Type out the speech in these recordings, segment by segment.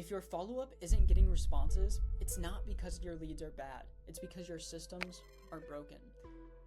If your follow-up isn't getting responses, it's not because your leads are bad. It's because your systems are broken.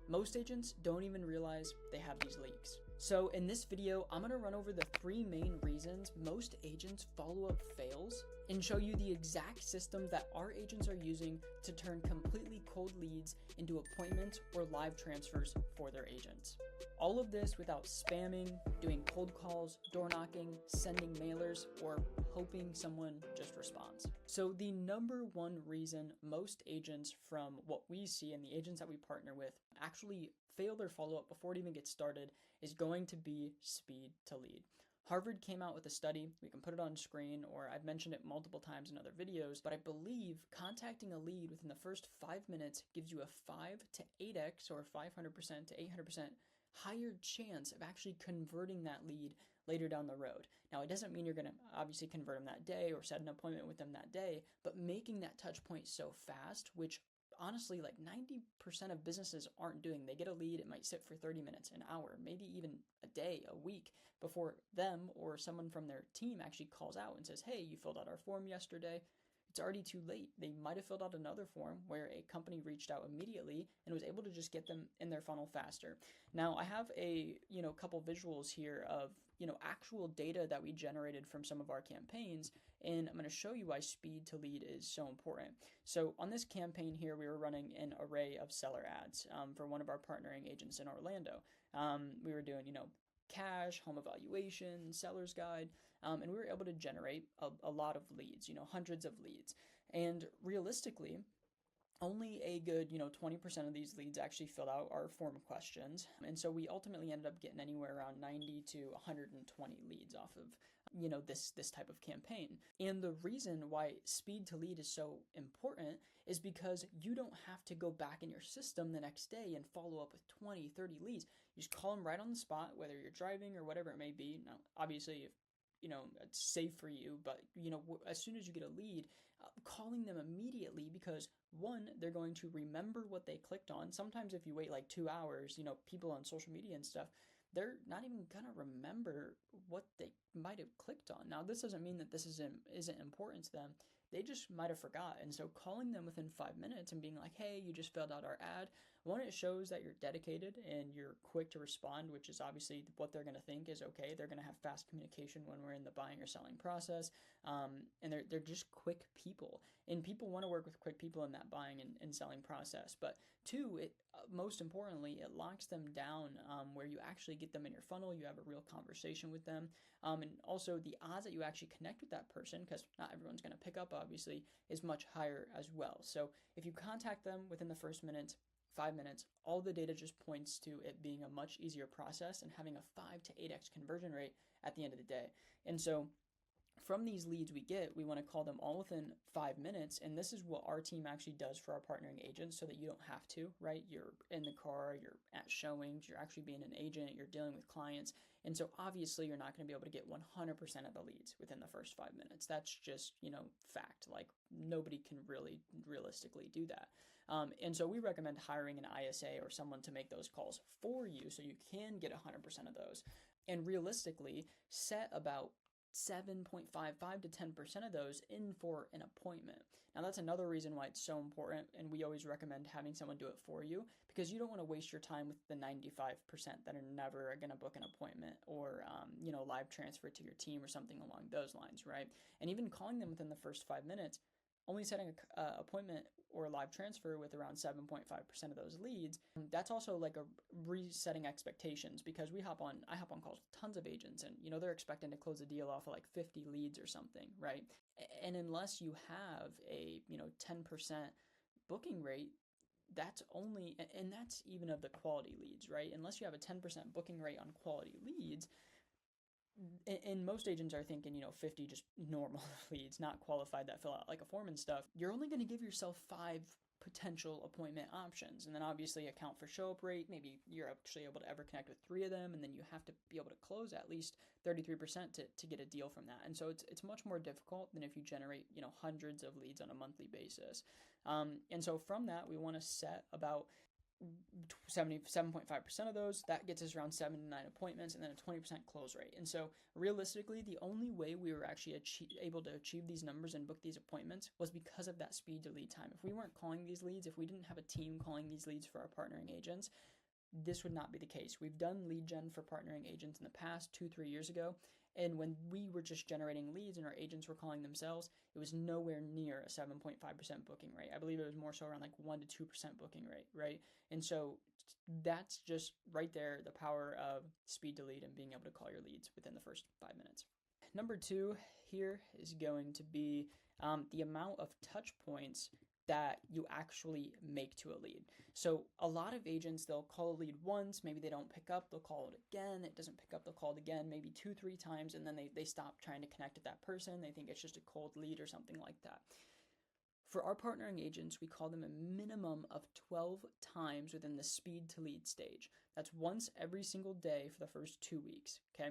Most agents don't even realize they have these leaks. So in this video, I'm going to run over the 3 main reasons most agents follow-up fails and show you the exact systems that our agents are using to turn completely cold leads into appointments or live transfers for their agents. All of this without spamming, doing cold calls, door knocking, sending mailers, or hoping someone just responds. So the number one reason most agents, from what we see and the agents that we partner with, actually fail their follow-up before it even gets started is going to be speed to lead. Harvard came out with a study. We can put it on screen, or I've mentioned it multiple times in other videos, but I believe contacting a lead within the first 5 minutes gives you a 5 to 8x or 500% to 800% higher chance of actually converting that lead later down the road. Now, it doesn't mean you're going to obviously convert them that day or set an appointment with them that day, but making that touch point so fast, which honestly, like 90% of businesses aren't doing. They get a lead, it might sit for 30 minutes, an hour, maybe even a day, a week before them or someone from their team actually calls out and says, hey, you filled out our form yesterday. It's already too late. They might have filled out another form where a company reached out immediately and was able to just get them in their funnel faster. Now, I have a couple visuals here of actual data that we generated from some of our campaigns, and I'm going to show you why speed to lead is so important. So on this campaign here, we were running an array of seller ads for one of our partnering agents in Orlando. We were doing cash, home evaluation, seller's guide, and we were able to generate a lot of leads, hundreds of leads. And realistically, only a good 20% of these leads actually filled out our form questions. And so we ultimately ended up getting anywhere around 90 to 120 leads off of this type of campaign. And the reason why speed to lead is so important is because you don't have to go back in your system the next day and follow up with 20, 30 leads. You just call them right on the spot, whether you're driving or whatever it may be. Now, obviously, if it's safe for you, but as soon as you get a lead, calling them immediately, because one, they're going to remember what they clicked on. Sometimes if you wait like 2 hours, people on social media and stuff, they're not even gonna remember what they might have clicked on. Now, this doesn't mean that this isn't important to them. They just might have forgot. And so calling them within 5 minutes and being like, hey, you just filled out our ad, one, it shows that you're dedicated and you're quick to respond, which is obviously what they're going to think is okay. They're going to have fast communication when we're in the buying or selling process. And they're just quick people. And people want to work with quick people in that buying and selling process. But two, most importantly, it locks them down where you actually get them in your funnel. You have a real conversation with them. And also the odds that you actually connect with that person, because not everyone's going to pick up, obviously, is much higher as well. So if you contact them within the first 5 minutes, all the data just points to it being a much easier process and having a 5 to 8x conversion rate at the end of the day. And so from these leads we get, we want to call them all within 5 minutes. And this is what our team actually does for our partnering agents so that you don't have to, right? You're in the car, you're at showings, you're actually being an agent, you're dealing with clients. And so obviously you're not going to be able to get 100% of the leads within the first 5 minutes. That's just, fact. Like nobody can really realistically do that. And so we recommend hiring an ISA or someone to make those calls for you so you can get 100% of those. And realistically, set about 7.55 to 10% of those in for an appointment. Now, that's another reason why it's so important, and we always recommend having someone do it for you, because you don't want to waste your time with the 95% that are never going to book an appointment or live transfer to your team or something along those lines, right? And even calling them within the first 5 minutes, only setting an appointment or a live transfer with around 7.5% of those leads, that's also like a resetting expectations, because I hop on calls with tons of agents and, they're expecting to close a deal off of like 50 leads or something, right? And unless you have a, 10% booking rate, that's only, and that's even of the quality leads, right? Unless you have a 10% booking rate on quality leads, and most agents are thinking, 50 just normal leads, not qualified, that fill out like a form and stuff. You're only going to give yourself 5 potential appointment options, and then obviously account for show up rate. Maybe you're actually able to ever connect with 3 of them, and then you have to be able to close at least 33% to get a deal from that. And so it's much more difficult than if you generate hundreds of leads on a monthly basis. And so from that, we want to set about 77.5% of those, that gets us around 7 to 9 appointments, and then a 20% close rate. And so realistically, the only way we were actually able to achieve these numbers and book these appointments was because of that speed to lead time. If we weren't calling these leads, if we didn't have a team calling these leads for our partnering agents, this would not be the case. We've done lead gen for partnering agents in the past 2-3 years ago, and when we were just generating leads and our agents were calling themselves, it was nowhere near a 7.5% booking rate. I believe it was more so around like 1 to 2% booking rate, right? And so that's just right there, the power of speed to lead and being able to call your leads within the first 5 minutes. Number 2 here is going to be the amount of touch points that you actually make to a lead. So a lot of agents, they'll call a lead once, maybe they don't pick up, they'll call it again, it doesn't pick up, they'll call it again, maybe 2-3 times, and then they stop trying to connect with that person. They think it's just a cold lead or something like that. For our partnering agents, we call them a minimum of 12 times within the speed to lead stage. That's once every single day for the first 2 weeks, okay?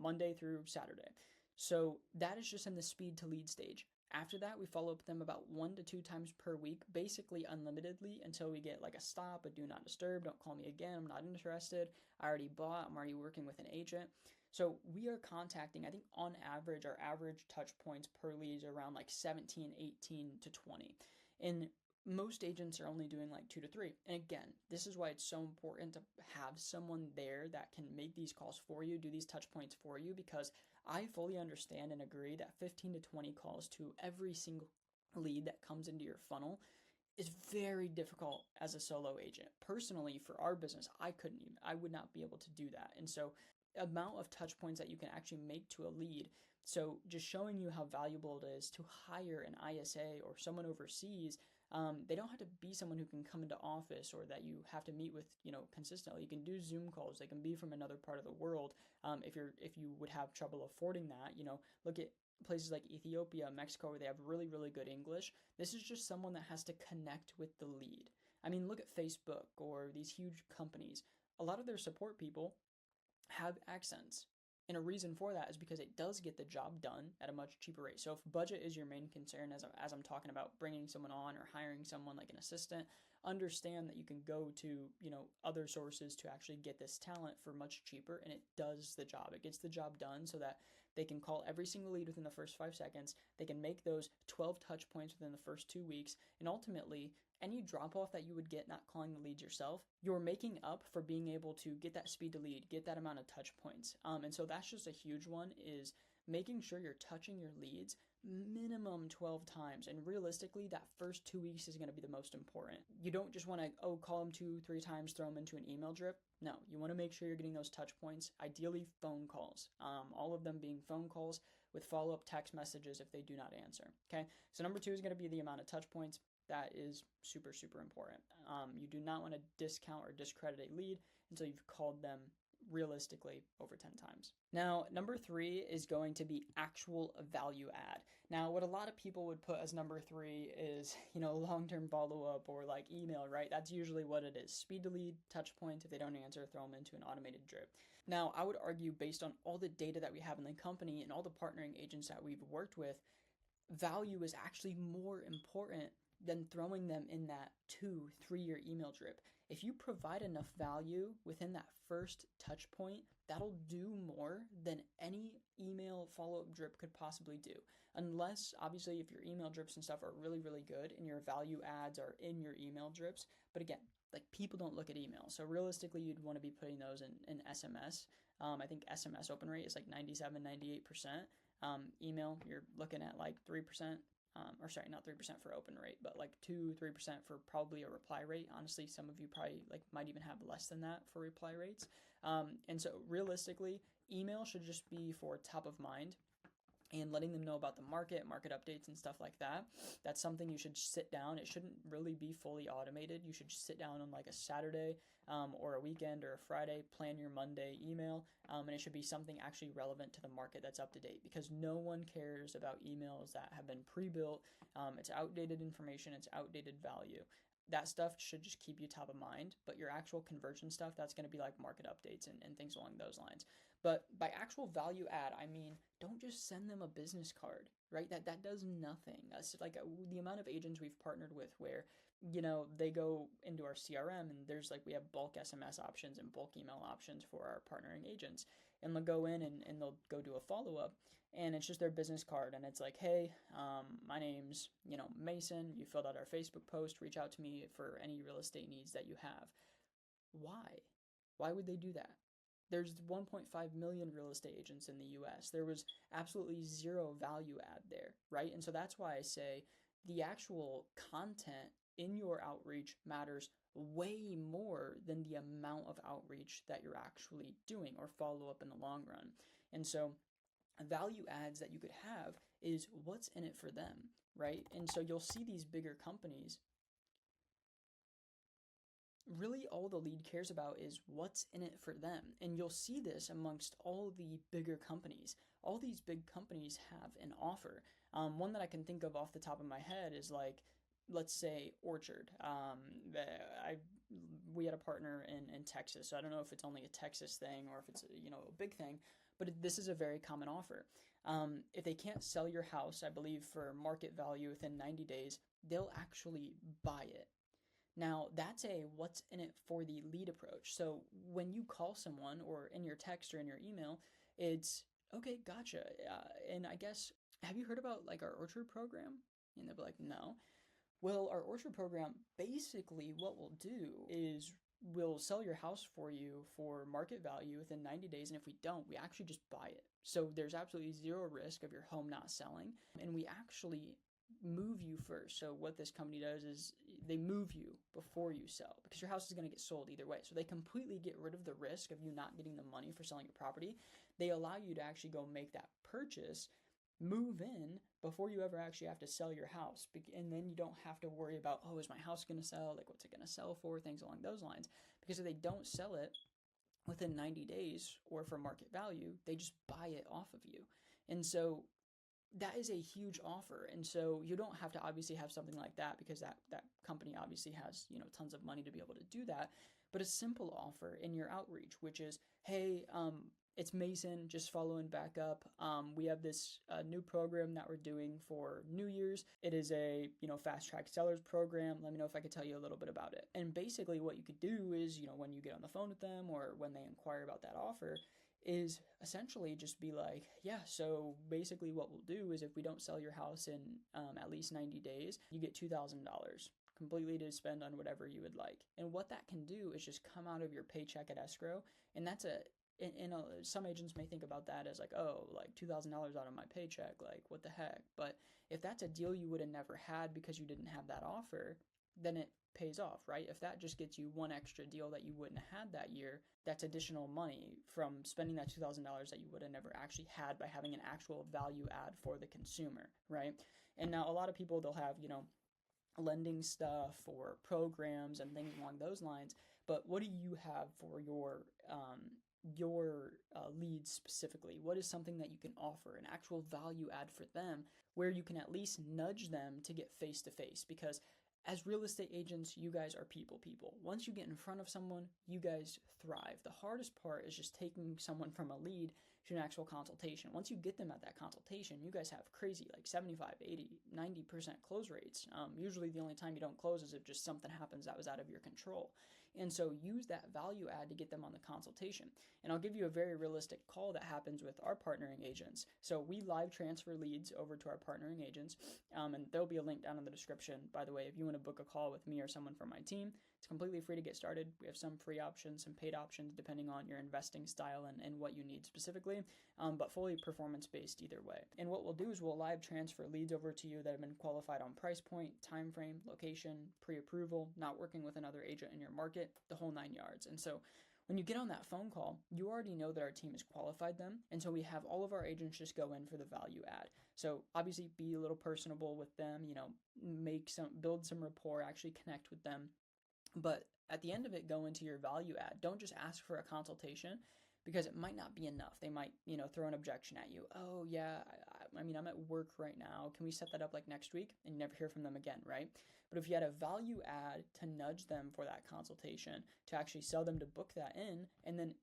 Monday through Saturday. So that is just in the speed to lead stage. After that, we follow up with them about 1 to 2 times per week, basically unlimitedly, until we get like a stop, a do not disturb, don't call me again, I'm not interested, I already bought, I'm already working with an agent. So we are contacting, I think on average, our average touch points per lead is around like 17, 18 to 20. And most agents are only doing like 2 to 3. And again, this is why it's so important to have someone there that can make these calls for you, do these touch points for you, because I fully understand and agree that 15 to 20 calls to every single lead that comes into your funnel is very difficult as a solo agent. Personally, for our business, I would not be able to do that. And so amount of touch points that you can actually make to a lead. So just showing you how valuable it is to hire an ISA or someone overseas. They don't have to be someone who can come into office or that you have to meet with, consistently. You can do Zoom calls. They can be from another part of the world. If you would have trouble affording that, look at places like Ethiopia, Mexico, where they have really, really good English. This is just someone that has to connect with the lead. I mean, look at Facebook or these huge companies. A lot of their support people have accents. And a reason for that is because it does get the job done at a much cheaper rate. So if budget is your main concern, as I'm talking about bringing someone on or hiring someone like an assistant, understand that you can go to, other sources to actually get this talent for much cheaper, and it does the job. It gets the job done so that they can call every single lead within the first 5 seconds. They can make those 12 touch points within the first 2 weeks, and ultimately any drop off that you would get not calling the leads yourself, you're making up for being able to get that speed to lead, get that amount of touch points. And so that's just a huge one, is making sure you're touching your leads minimum 12 times. And realistically, that first 2 weeks is going to be the most important. You don't just want to, call them 2-3 times, throw them into an email drip. No, you want to make sure you're getting those touch points, ideally phone calls, all of them being phone calls with follow-up text messages if they do not answer. Okay, so number 2 is going to be the amount of touch points. That is super, super important. You do not want to discount or discredit a lead until you've called them realistically over 10 times. Now, number 3 is going to be actual value add. Now, what a lot of people would put as number 3 is, long-term follow-up or like email, right? That's usually what it is. Speed to lead, touch points. If they don't answer, throw them into an automated drip. Now, I would argue based on all the data that we have in the company and all the partnering agents that we've worked with, value is actually more important than throwing them in that 2-3 year email drip. If you provide enough value within that first touch point, that'll do more than any email follow-up drip could possibly do. Unless, obviously, if your email drips and stuff are really, really good and your value adds are in your email drips. But again, like, people don't look at email. So realistically, you'd want to be putting those in SMS. I think SMS open rate is like 97-98%. Email, you're looking at like 3%. Not 3% for open rate, but like 2-3% for probably a reply rate. Honestly, some of you probably might even have less than that for reply rates. And so realistically, email should just be for top of mind and letting them know about the market updates and stuff like that. That's something you should sit down. It shouldn't really be fully automated. You should sit down on like a Saturday or a weekend or a Friday, plan your Monday email, and it should be something actually relevant to the market that's up to date, because no one cares about emails that have been pre-built. It's outdated information, it's outdated value. That stuff should just keep you top of mind, but your actual conversion stuff, that's going to be like market updates and things along those lines. But by actual value add, I mean, don't just send them a business card. right? That does nothing. Like the amount of agents we've partnered with where, they go into our CRM and there's like, we have bulk SMS options and bulk email options for our partnering agents. And they'll go in and they'll go do a follow-up, and it's just their business card. And it's like, hey, my name's, Mason. You filled out our Facebook post. Reach out to me for any real estate needs that you have. Why? Why would they do that? There's 1.5 million real estate agents in the US. There was absolutely zero value add there, right? And so that's why I say the actual content in your outreach matters way more than the amount of outreach that you're actually doing or follow up in the long run. And so value adds that you could have is what's in it for them, right? And so you'll see these bigger companies, really all the lead cares about is what's in it for them. And you'll see this amongst all the bigger companies. All these big companies have an offer. One that I can think of off the top of my head is like, let's say Orchard. We had a partner in Texas. So I don't know if it's only a Texas thing or if it's a big thing, but this is a very common offer. If they can't sell your house, I believe for market value within 90 days, they'll actually buy it. Now, that's a what's in it for the lead approach. So when you call someone or in your text or in your email, it's, okay, gotcha. And I guess, have you heard about like our Orchard program? And they'll be like, no. Well, our Orchard program, basically what we'll do is we'll sell your house for you for market value within 90 days. And if we don't, we actually just buy it. So there's absolutely zero risk of your home not selling. And we actually move you first. So what this company does is they move you before you sell, because your house is going to get sold either way. So they completely get rid of the risk of you not getting the money for selling your property. They allow you to actually go make that purchase, move in before you ever actually have to sell your house. And then you don't have to worry about, oh, is my house going to sell? Like, what's it going to sell for? Things along those lines. Because if they don't sell it within 90 days or for market value, they just buy it off of you. And so that is a huge offer. And so you don't have to obviously have something like that, because that company obviously has, tons of money to be able to do that. But a simple offer in your outreach, which is, hey, it's Mason, just following back up. We have this new program that we're doing for New Year's. It is a, fast track sellers program. Let me know if I could tell you a little bit about it. And basically what you could do is, when you get on the phone with them or when they inquire about that offer, is essentially just be like, yeah, so basically what we'll do is if we don't sell your house in at least 90 days, you get $2,000 completely to spend on whatever you would like. And what that can do is just come out of your paycheck at escrow. And that's some agents may think about that as like, oh, like $2,000 out of my paycheck, like what the heck? But if that's a deal you would have never had because you didn't have that offer, then it pays off, right? If that just gets you one extra deal that you wouldn't have had that year, that's additional money from spending that $2,000 that you would have never actually had by having an actual value add for the consumer, right? And now a lot of people, they'll have, lending stuff or programs and things along those lines. But what do you have for your leads specifically? What is something that you can offer, an actual value add for them, where you can at least nudge them to get face to face? Because as real estate agents, you guys are people. Once you get in front of someone, you guys thrive. The hardest part is just taking someone from a lead to an actual consultation. Once you get them at that consultation, you guys have crazy, like 75, 80, 90% close rates. Usually the only time you don't close is if just something happens that was out of your control. And so use that value add to get them on the consultation. And I'll give you a very realistic call that happens with our partnering agents. So we live transfer leads over to our partnering agents, and there'll be a link down in the description. By the way, if you want to book a call with me or someone from my team, it's completely free to get started. We have some free options, some paid options, depending on your investing style and what you need specifically, but fully performance-based either way. And what we'll do is we'll live transfer leads over to you that have been qualified on price point, time frame, location, pre-approval, not working with another agent in your market, the whole 9 yards. And so when you get on that phone call, you already know that our team has qualified them. And so we have all of our agents just go in for the value add. So obviously be a little personable with them, build some rapport, actually connect with them. But at the end of it, go into your value add. Don't just ask for a consultation, because it might not be enough. They might, throw an objection at you. Oh yeah, I'm at work right now. Can we set that up like next week? And you never hear from them again, right? But if you had a value add to nudge them for that consultation, to actually sell them to book that in, and then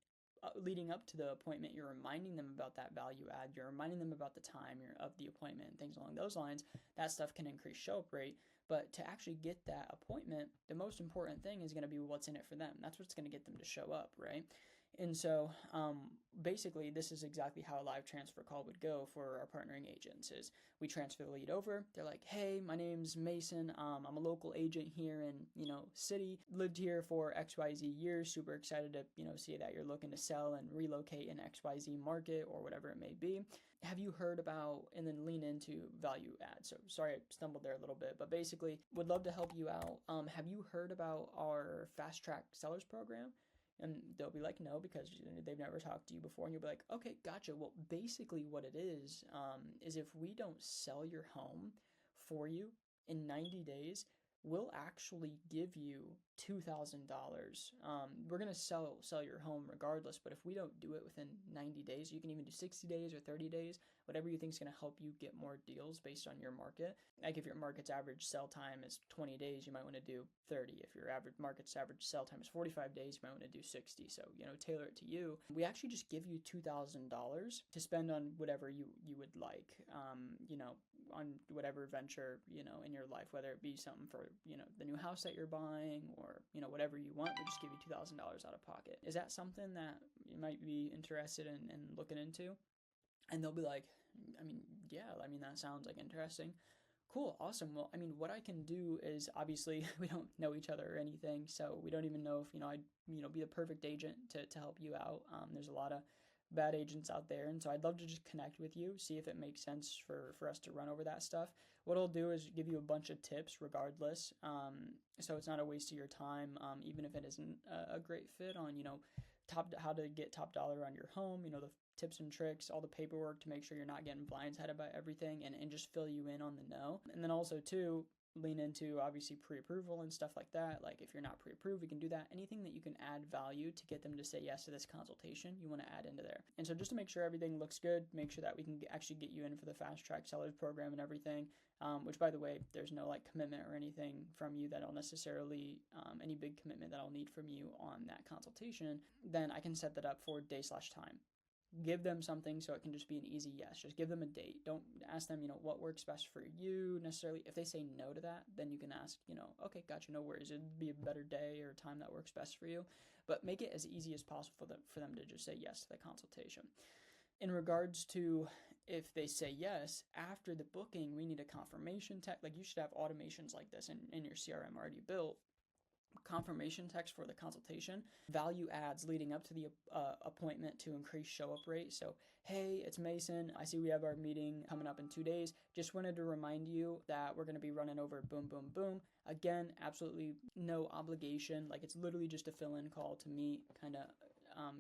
leading up to the appointment, you're reminding them about that value add, you're reminding them about the time of the appointment and things along those lines. That stuff can increase show up rate. But to actually get that appointment, the most important thing is going to be what's in it for them. That's what's going to get them to show up, right? And so basically, this is exactly how a live transfer call would go for our partnering agents. Is we transfer the lead over. They're like, hey, my name's Mason. I'm a local agent here in, city. Lived here for XYZ years. Super excited to, see that you're looking to sell and relocate in XYZ market or whatever it may be. Have you heard about, and then lean into value add. So sorry, I stumbled there a little bit, but basically would love to help you out. Have you heard about our fast track sellers program? And they'll be like, no, because they've never talked to you before. And you'll be like, okay, gotcha. Well, basically what it is if we don't sell your home for you in 90 days, we'll actually give you $2,000. We're going to sell your home regardless, but if we don't do it within 90 days, you can even do 60 days or 30 days, whatever you think is going to help you get more deals based on your market. Like if your market's average sell time is 20 days, you might want to do 30. If your market's average sell time is 45 days, you might want to do 60. So, tailor it to you. We actually just give you $2,000 to spend on whatever you would like, on whatever venture, in your life, whether it be something for, the new house that you're buying or, whatever you want. We just give you $2,000 out of pocket. Is that something that you might be interested in looking into? And they'll be like, yeah, that sounds like interesting. Cool, awesome. Well, what I can do is, obviously we don't know each other or anything, so we don't even know if, I'd, be the perfect agent to help you out. There's a lot of bad agents out there, and so I'd love to just connect with you, see if it makes sense for us to run over that stuff. What I'll do is give you a bunch of tips regardless, so it's not a waste of your time, even if it isn't a great fit on, how to get top dollar on your home, the tips and tricks, all the paperwork to make sure you're not getting blindsided by everything, and just fill you in on the know. And then also too, lean into obviously pre-approval and stuff like that. Like if you're not pre-approved, we can do that. Anything that you can add value to get them to say yes to this consultation, you want to add into there. And so just to make sure everything looks good, make sure that we can actually get you in for the fast track sellers program and everything, which by the way, there's no like commitment or anything from you that I'll necessarily, any big commitment that I'll need from you on that consultation. Then I can set that up for day/time. Give them something so it can just be an easy yes. Just give them a date. Don't ask them, what works best for you necessarily. If they say no to that, then you can ask, okay, gotcha, no worries. It'd be a better day or time that works best for you. But make it as easy as possible for them to just say yes to the consultation. In regards to if they say yes, after the booking, we need a confirmation text. Like you should have automations like this in your CRM already built. Confirmation text for the consultation, value adds leading up to the appointment to increase show up rate. So, hey, it's Mason. I see we have our meeting coming up in 2 days. Just wanted to remind you that we're going to be running over boom, boom, boom. Again, absolutely no obligation. Like it's literally just a fill-in call to meet, kind of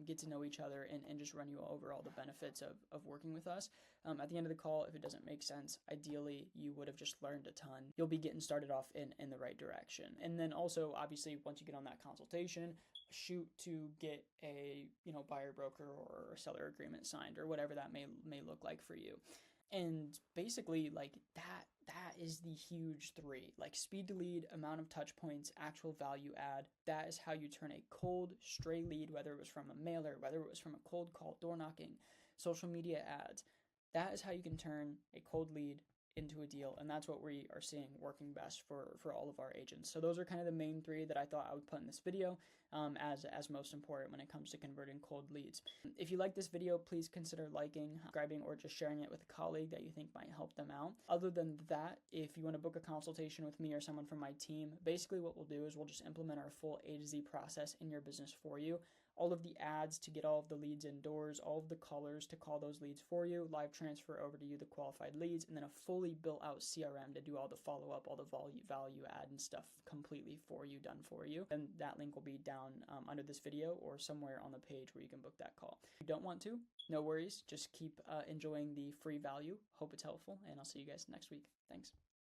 get to know each other and just run you over all the benefits of working with us. At the end of the call, if it doesn't make sense, ideally you would have just learned a ton. You'll be getting started off in the right direction. And then also, obviously, once you get on that consultation, shoot to get a buyer broker or seller agreement signed or whatever that may look like for you. And basically, like that is the huge 3. Like speed to lead, amount of touch points, actual value add. That is how you turn a cold, stray lead, whether it was from a mailer, whether it was from a cold call, door knocking, social media ads. That is how you can turn a cold lead into a deal, and that's what we are seeing working best for all of our agents. So those are kind of the main 3 that I thought I would put in this video as most important when it comes to converting cold leads. If you like this video, please consider liking, subscribing, or just sharing it with a colleague that you think might help them out. Other than that, if you want to book a consultation with me or someone from my team, basically what we'll do is we'll just implement our full A to Z process in your business for you. All of the ads to get all of the leads indoors, all of the callers to call those leads for you, live transfer over to you the qualified leads, and then a fully built out CRM to do all the follow-up, all the value add and stuff completely for you, done for you. And that link will be down under this video or somewhere on the page where you can book that call. If you don't want to, no worries. Just keep enjoying the free value. Hope it's helpful, and I'll see you guys next week. Thanks.